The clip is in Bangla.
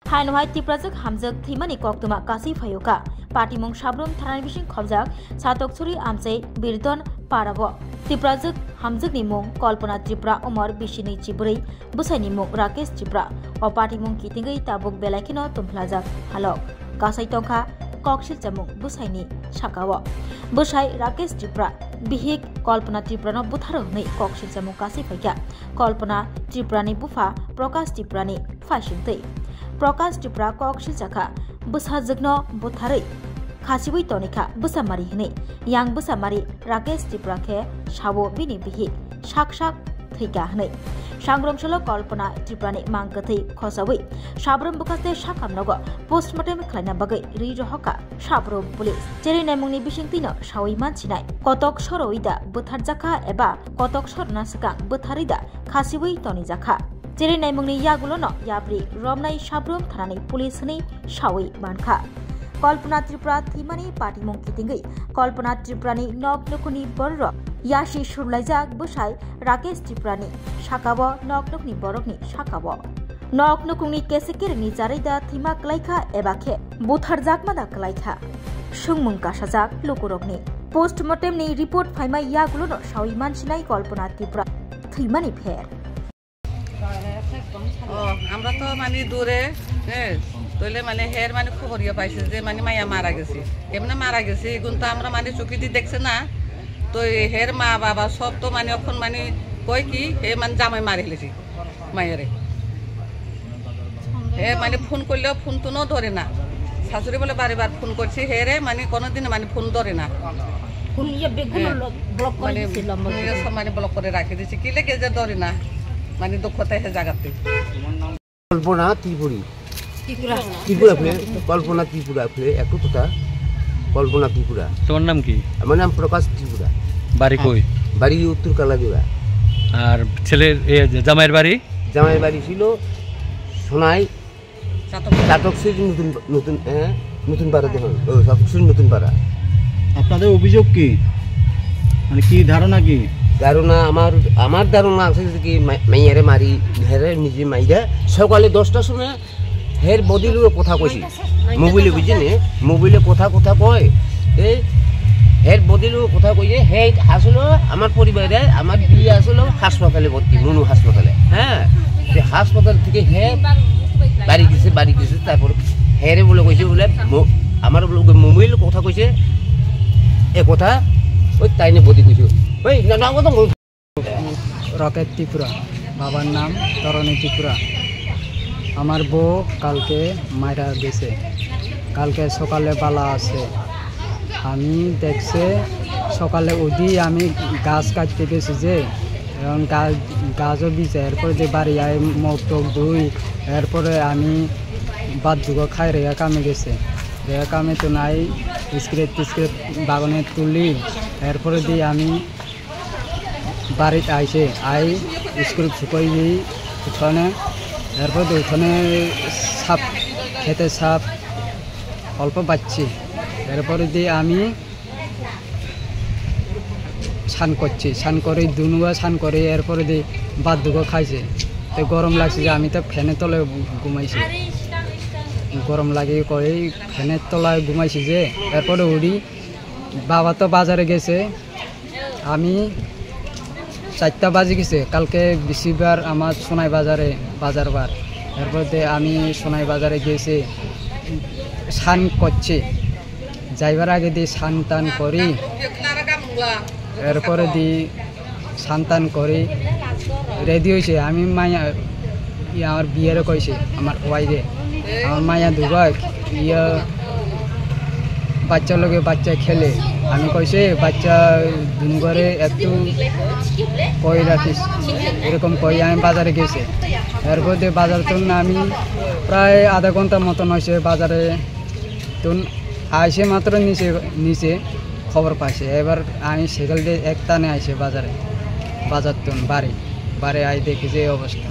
Hainwai Tiprajak Hamjak Thimani Koktuma Kasi Fayoka Patimong Shabrum Thanabishin Khobjak Satokchuri Amse Birdon Parabo Tiprajak Hamjak Nimong Kolpana Tripura Omar Bishini Chiburi Busai Nimong Rakesh Chipra O Patimong Kitingai Tabuk Belakino Tumplajak Halok Kasai Tongkha Kokshil Jamung Busaini Shakawa Busai Rakesh Chipra Bihik Kolpana Tripurano Butharo Nei Kokshil Jamung Kasi Faya Kolpana Tripurani Bufa Prakash Tripurani Fashintei Prakash Tripura Kokshil Jaka Bushajagno Butharai Khasibui Tonika Busamari Hne Yang Busamari Rakesh Tripura Ke Shawo Bini Bihi Shak Thika Hne Shangrom Shalo Kolpana Tripurani Mangkathai Khosawi Shabrum Bukaste Shakam Nogo Postmortem Khlaina Bagai Rijohoka Shabrum Police Cheri Nemungni Bishingtino Shawi Manchinai Kotok Shoroida Butharjaka Eba Kotok Shorna Sakang Butharida Khasibui Toni Jaka Cheri Naimungni Yagulono Yabri Romnai Shabrum Thanani Police Ni Shawi Bankha Kolpana Tripura Thimani Patimong Kitingai Kolpana Tripurani Nok Nukuni Borro Yashi Shurlaijak Busai Rakesh Tripurani Shakawo Nok Nukni Borokni Shakawo Nok Nukuni Kesekirni Jarida Thima Klaikha Ebakhe Butharjak Mada Klaikha Shungmung Kashajak Lukurokni Postmortem ni report Faima Yagulono Shawi Manchinai Kolpana Tripura Thimani Pher আমরা তো মানে দূরে তইলে মানে হের মানে খবরিয়া পাইছে যে মানে মায়া মারা গেছে কেমনে মারা গেছে এগুন তো আমরা মানে চোখেতে দেখছে না তো হের মা বাবা সব তো মানে এখন মানে কই কি হে মানে জামাই মারি ফেলেছি মায়েরে হে মানে ফোন করলেও ফোন তো ধরে না শাশুড়ি বলে বারবার ফোন করছি হেরে মানে কোনোদিন মানে ফোন ধরে না ফোন ইয়ে বেগুন ব্লক করে দিছিলাম মানে ব্লক করে রাখি দিছি কি লেগে যে ধরে না মানে দুঃখতায় হে জাগাতে কল্পনা ত্রিপুরি ত্রিপুরা ফেলে কল্পনা ত্রিপুরা ফেলে একটু কথা কল্পনা ত্রিপুরা তোমার নাম কি? আমার নাম প্রকাশ ত্রিপুরা। বাড়ি কই? বাড়ি উত্তর কালাজোড়া। আর ছেলের জামাইয়ের বাড়ি? জামাইয়ের বাড়ি ছিল সোনাই চাতকশ্রী নতুন পাড়া দেখুন চাতকশ্রী নতুন পাড়া। আপনাদের অভিযোগ কি মানে কি ধারণা কি? ধারণা আমার ধারণা আছে কি মাইয়ারে মারি হেরে নিজে মাইরা সকালে 10টার সময় হের বদিলুর কথা কইছি মোবাইলে বুঝিনে মোবাইলে কথা কয় এই হের বদিলুর কথা কইয়ে হে আসলে আমার পরিবারে আমার বিয়ে আসলে হাসপাতালে ভর্তি মনু হাসপাতালে হ্যাঁ সে হাসপাতাল থেকে হে বাড়ি গেছে তারপর হেরে বলে কইছে বলে আমার মোবাইল কথা কইছে এ কথা ওই তাইনে বদি কইছে ওই নাম কত রকেট ত্রিপুরা বাবার নাম তরণী ত্রিপুরা আমার বউ কালকে মারা গেছে কালকে সকালে বালা আছে আমি দেখছে সকালে উঠি আমি গাছ কাটতে গেছি যে এবং গাছও দিছে এরপরে যে বাড়ি আয় মুখ টুক ধুই এরপরে আমি বাদ যুগ খাই রেখা কামে গেছে রেখা কামে তো নাই স্ক্রেপ বাগানে তুলি এরপরে দিয়ে আমি বাড়িতে আইসে স্কুল শুকাই দিই উঠানে এরপর উঠানে সাপ খেতে সাপ অল্প পাচ্ছি এরপরে দিয়ে আমি স্নান করছি স্নান করে দুনুয়া স্নান করে এরপরে দিয়ে বাদ দুগো খাইছে তো গরম লাগছে যে আমি তো ফ্যানের তলায় ঘুমাইছি গরম লাগে করে ফ্যানের তলায় ঘুমাইছি যে এরপরে উড়ি বাবা তো বাজারে গেছে আমি 4টা বাজে গেছে কালকে বৃহস্পতিবার আমার সোনাই বাজারে বাজারবার এরপরে আমি সোনাই বাজারে গেছি স্নান করছি যাইবার আগে দিয়ে স্নান টান করি এরপরে দিয়ে স্নান টান করি রেডি হয়েছে আমি মায়া আমার বিয়েরও কইছে আমার ওয়াইফে আমার মায়া দুবা বাচ্চার লগে বাচ্চা খেলে আমি কইছে বাচ্চা দিন করে একটু কই রাখিস এরকম কই আমি বাজারে গেছে এরপর দিয়ে বাজার তো আমি প্রায় আধা ঘন্টার মতন হয়েছে বাজারে তো আইসে মাত্র নিচে খবর পাইছে এবার আমি সেখাল দিয়ে এক টানে আইসে বাজার তো বাড়ি আই দেখি যে অবস্থা